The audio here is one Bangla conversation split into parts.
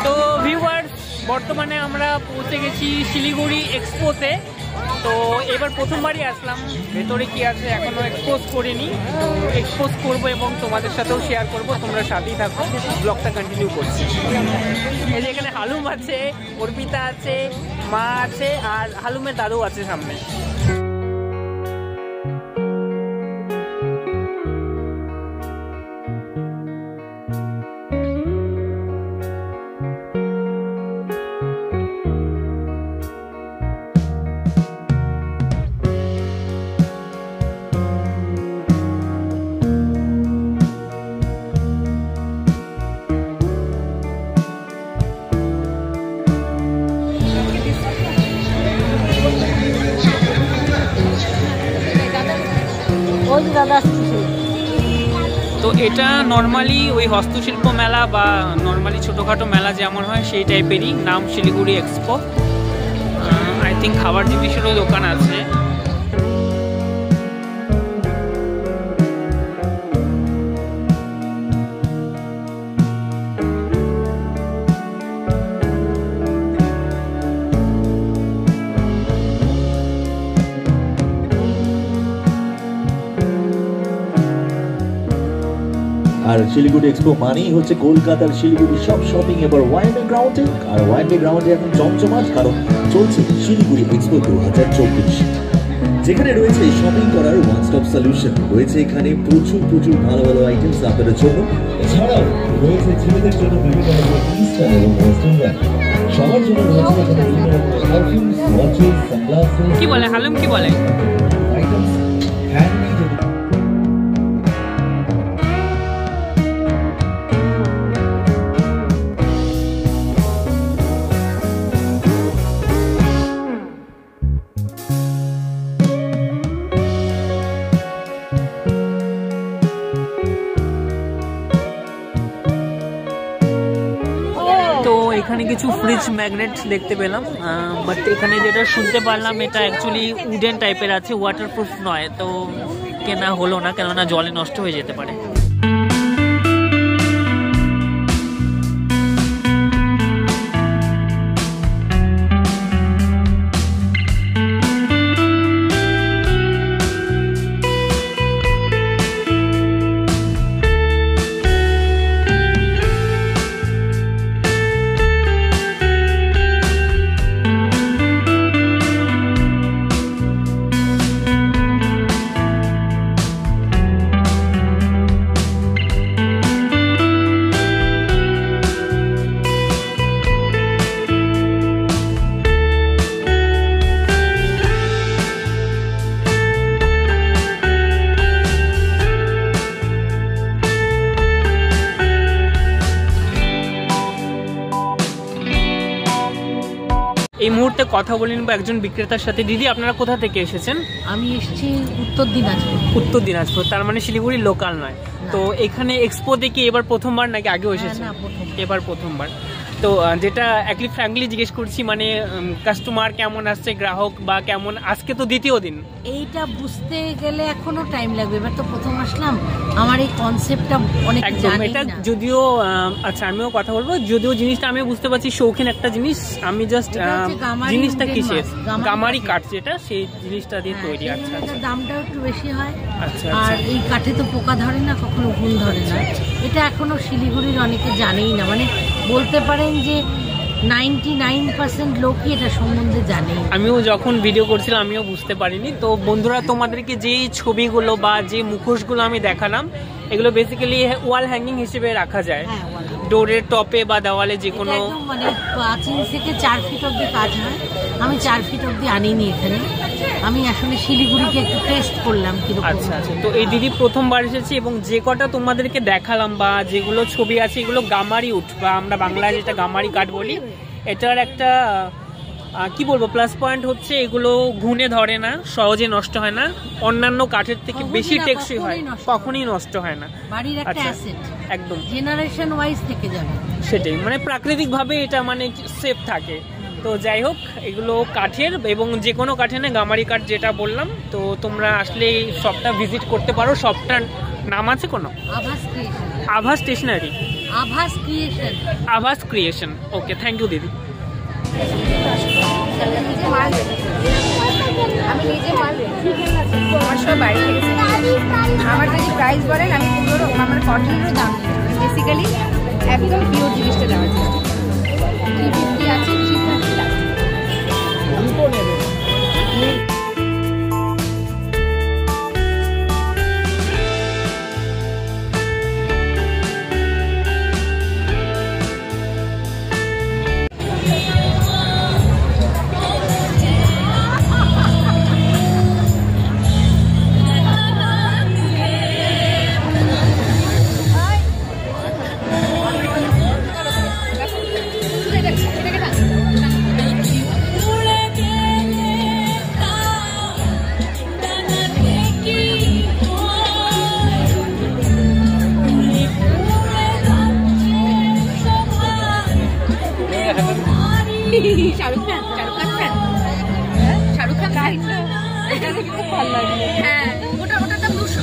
তো ভিউয়ার্স, বর্তমানে আমরা পৌঁছে গেছি শিলিগুড়ি এক্সপোতে। তো এবার প্রথমবারই আসলাম, ভেতরে কি আছে এখনো এক্সপোজ করিনি। তো এক্সপোজ করবো এবং তোমাদের সাথেও শেয়ার করবো, তোমরা সাথেই থাকো, ব্লগটা কন্টিনিউ করছি। এই যে এখানে হালুম আছে, অর্পিতা আছে, মা আছে, আর হালুমের দাদু আছে সামনে। তো এটা নর্মালি ওই হস্তশিল্প মেলা বা নর্মালি ছোটোখাটো মেলা যেমন হয় সেই টাইপেরই, নাম শিলিগুড়ি এক্সপো। আই থিঙ্ক খাবার জিনিসেরও দোকান আছে। আর শিলিগুড়ি এক্সপো মানেই হচ্ছে কলকাতার শিলিগুড়ি সব শপিং এবার ওয়াইন্ডার গ্রাউন্ডে। আর ওয়াইন্ডার গ্রাউন্ডে এখন জমজমাট, কারণ চলছে শিলিগুড়ি এক্সপো 2024, যেখানে রয়েছে শপিং করার ওয়ান স্টপ সলিউশন। রয়েছে এখানে প্রচুর ভালো ভালো আইটেমস আপনাদের জন্য। এছাড়াও রয়েছে ছেলেদের জন্য বিভিন্ন রকমের ইস্টার্ন এবং ওয়েস্টার্ন ব্র্যান্ড। সবার জন্য রয়েছে এখানে বিভিন্ন রকমের পারফিউমস, ওয়াচেস, সানগ্লাসেস। কি বলে হালুম, কি বলে আইটেমস হ্যান্ডমেড। এখানে কিছু ফ্রিজ ম্যাগনেট দেখতে পেলাম, বাট এখানে যেটা শুনতে পারলাম এটা অ্যাকচুয়ালি উডেন টাইপের আছে, ওয়াটারপ্রুফ নয়। তো কেনা হলো না, কেননা জলে নষ্ট হয়ে যেতে পারে। এই মুহূর্তে কথা বলে নেব একজন বিক্রেতার সাথে। দিদি, আপনারা কোথা থেকে এসেছেন? আমি এসেছি উত্তর দিনাজপুর। উত্তর দিনাজপুর, তার মানে শিলিগুড়ির লোকাল নয়। তো এখানে এক্সপো দেখি এবার প্রথমবার নাকি আগেও এসেছেন? এবার প্রথমবার। তো যেটা ফ্র্যাঙ্কলি জিজ্ঞেস করছি, মানে কাস্টমার কেমন আসছে, গ্রাহক বা কেমন? আজকে তো দ্বিতীয় দিন, এইটা বুঝতে গেলে এখনো টাইম লাগবে। এবার তো প্রথম আসলাম, আমার এই কনসেপ্টটা অনেক জানি না। এটা যদিও আচ্ছা আমিও কথা বলবো, যদিও জিনিসটা আমি বুঝতে পারছি শৌখিন একটা জিনিস। আমি জাস্ট জিনিসটা কিসের, গামারি কাঠ যেটা, সেই জিনিসটা দিয়ে তৈরি। আচ্ছা, দামটাও একটু বেশি হয়। আচ্ছা, আর এই কাঠে তো পোকা ধরে না, কখনো ঘুণ ধরে না। এটা এখনো শিলিগুড়ির অনেকে জানেই না, মানে বলতে পারেন যে 99% লোকই এটা সম্বন্ধে জানে। আমিও যখন ভিডিও করছিলাম আমিও বুঝতে পারিনি। তো বন্ধুরা, তোমাদেরকে যে ছবিগুলো বা যে মুখোশগুলো আমি দেখালাম, এগুলো বেসিক্যালি ওয়াল হ্যাঙ্গিং হিসেবে রাখা যায়, ডোরের টপে বা দেওয়ালে, যে কোনো। মানে 5 ইঞ্চ থেকে 4 ফিট অব্দি কাজ হয়। আমি 4 ফিট অব্দি আনিনি এখানে, আমি আসলে শিলিগুড়িকে একটু টেস্ট করলাম কিরকম। আচ্ছা আচ্ছা। তো এই দিদি প্রথমবার এসেছি এবং যে কটা তোমাদেরকে দেখালাম বা যেগুলো ছবি আছে, এগুলো গামারি উড বা আমরা বাংলায় যেটা গামারি কাঠ বলি। এটার একটা কি বলবো প্লাস পয়েন্ট হচ্ছে এগুলো ঘুনে ধরে না, সহজে নষ্ট হয় না, অন্যান্য কাঠের থেকে বেশি টেকসই হয়, কখনোই নষ্ট হয় না। বাড়ির একটা অ্যাসেট, একদম জেনারেশন ওয়াইজ থেকে যাবে। সেটাই, মানে প্রাকৃতিক ভাবে এটা মানে সেফ থাকে। তো যাই হোক, এগুলো কাঠের এবং যে কোনো কাঠের না, গামারি কাঠ যেটা বললাম। তো তোমরা আসলে এই শপটা ভিজিট করতে পারো। শপটার নাম আছে কোনো? আভা স্টেশনারি, আভাস ক্রিয়েশন। আভাস ক্রিয়েশন। ওকে, থ্যাংক ইউ দিদি। আমি নিজে মাল আমার সব বাইরে থেকে আমার যদি প্রাইস বলেন আমি পুরো আমার কটনেরও দাম নেই, বেসিক্যালি একদম পিওর জিনিসটা দেওয়া যায়। 350 আছে, 330 আছে। শাহরুখ খান ফ্যান, শাহরুখ খান এটা খুব ভালো লাগে। হ্যাঁ, ওটা দাম 200।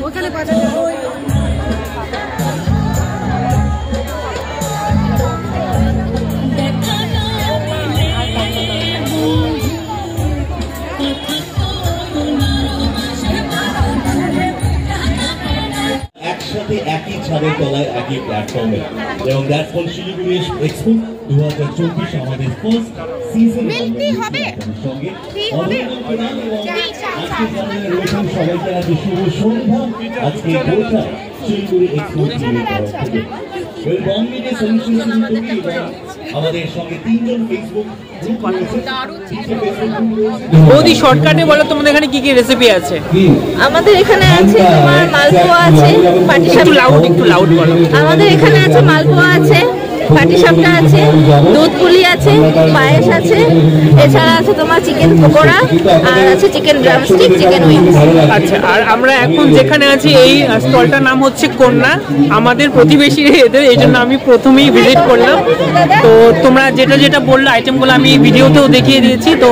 ওখানে 5000। একসাথে একই ছাদের তলায় একই প্ল্যাটফর্মে, এবং দ্যাটস ফর শিলিগুড়ি এক্সপো 2024 আমাদের ফার্স্ট সিজন সঙ্গে আজকে জানানো রয়েছেন সবাইকে আজ শুভ সন্ধ্যা। আজকে গোটা শিলিগুড়ি এক্সপো আমাদের সঙ্গে 3 জন ফেসবুক বৌদি শর্টকাটে বলো তোমাদের এখানে কি কি রেসিপি আছে? আমাদের এখানে আছে তোমার মালপোয়া আছে, পাটিসাপটা। একটু লাউড বলো। আমাদের এখানে আছে মালপোয়া আছে, পাটিসাপটা আছে, দুধ পুলি আছে, পায়েস আছে, এছাড়া আছে তোমার চিকেন পকোড়া, আর আছে চিকেন ড্রামস্টিক, চিকেন উইংস। আচ্ছা, আর আমরা এখন যেখানে আছি এই স্টলটার নাম হচ্ছে কন্যা, আমাদের প্রতিবেশী এদের, এই জন্য আমি প্রথমেই ভিজিট করলাম। তো তোমরা যেটা যেটা বললো আইটেমগুলো আমি ভিডিওতেও দেখিয়ে দিয়েছি। তো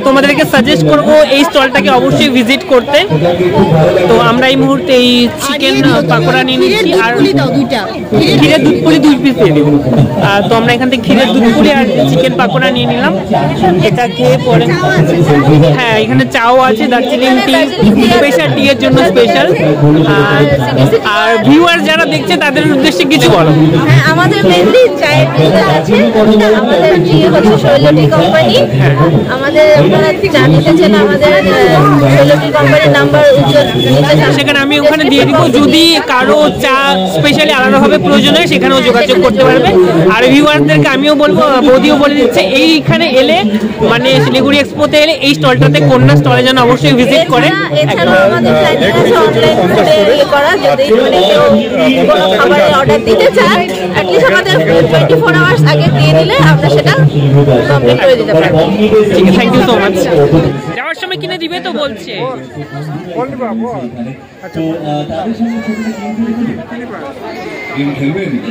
তোমাদেরকে সাজেস্ট করবো এই স্টলটাকে অবশ্যই ভিজিট করতে। তো আমরা এই মুহূর্তে এই চিকেন পাকোড়া নিয়ে নিচ্ছি, আর ক্ষীরের দুধ পুলি 2 পিস দিয়ে দিব। তো আমরা এখান থেকে ক্ষীরের দুধ পুলি আর চিকেন পাকোড়া নিয়ে নিলাম। এটা খেয়ে পরে, হ্যাঁ এখানে চাও আছে, দার্জিলিং টি, স্পেশাল টি এর জন্য স্পেশাল। আর ভিউয়ার যারা দেখছে তাদের উদ্দেশ্যে কিছু বলো। হ্যাঁ, আমাদের মেনলি চায়ের বিজনেস আছে, আমাদের টি হচ্ছে শৈলটি কোম্পানি। আমাদের আপনারা জানতে চান আমাদের শৈলটি কোম্পানির নাম্বার সেখানে আমি ওখানে দিয়ে দিব, যদি কারো চা স্পেশালি আলাদাভাবে প্রয়োজন হয় সেখানেও যোগাযোগ করতে পারবে। আর ভিউয়ারদেরকে আমিও বলবো, বৌদিও বলে দিচ্ছে, এইখানে এলে মানে শিলিগুড়ি এক্সপোতে এলে এই স্টলটাতে কন্যা স্টলে যেন অবশ্যই ভিজিট করে। এছাড়াও আমাদের প্ল্যানিং আছে অনলাইন ফুডে করা, যদি মানে কেউ কোনো খাবারের অর্ডার দিতে চান অ্যাটলিস্ট আমাদের 24 আওয়ার্স আগে দিয়ে দিলে আমরা সেটা কমপ্লিট করে দিতে পারবো। ঠিক আছে, থ্যাংক ইউ সো মাচ। যাওয়ার সময় কিনে দিবে তো বলছে।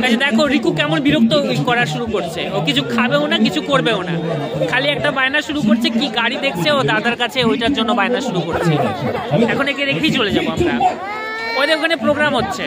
আচ্ছা দেখো রিকু কেমন বিরক্ত করা শুরু করছে, ও কিছু খাবেও না কিছু করবেও না, খালি একটা বায়না শুরু করছে, কি গাড়ি দেখছে ও দাদার কাছে, ওইটার জন্য বায়না শুরু করছে। এখন একে রেখেই চলে যাবো আমরা, ওদের ওখানে প্রোগ্রাম হচ্ছে।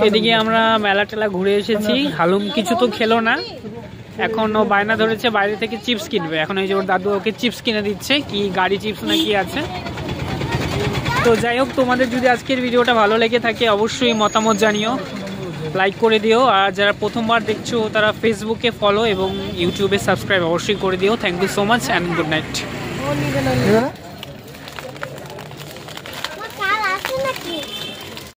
এদিকে আমরা মেলা টেলা ঘুরে এসেছি, হালুম কিছু তো খেলো না, এখন ও বায়না ধরেছে বাইরে থেকে চিপস কিনবে। এখন এই যে ওর দাদু ওকে চিপস কিনে দিচ্ছে, কি গাড়ি চিপস না কি আছে। তো যাই হোক, তোমাদের যদি আজকের ভিডিওটা ভালো লেগে থাকে অবশ্যই মতামত জানিও, লাইক করে দিও। আর যারা প্রথমবার দেখছো তারা ফেসবুকে ফলো এবং ইউটিউবে সাবস্ক্রাইব অবশ্যই করে দিও। Thank you so much and good night.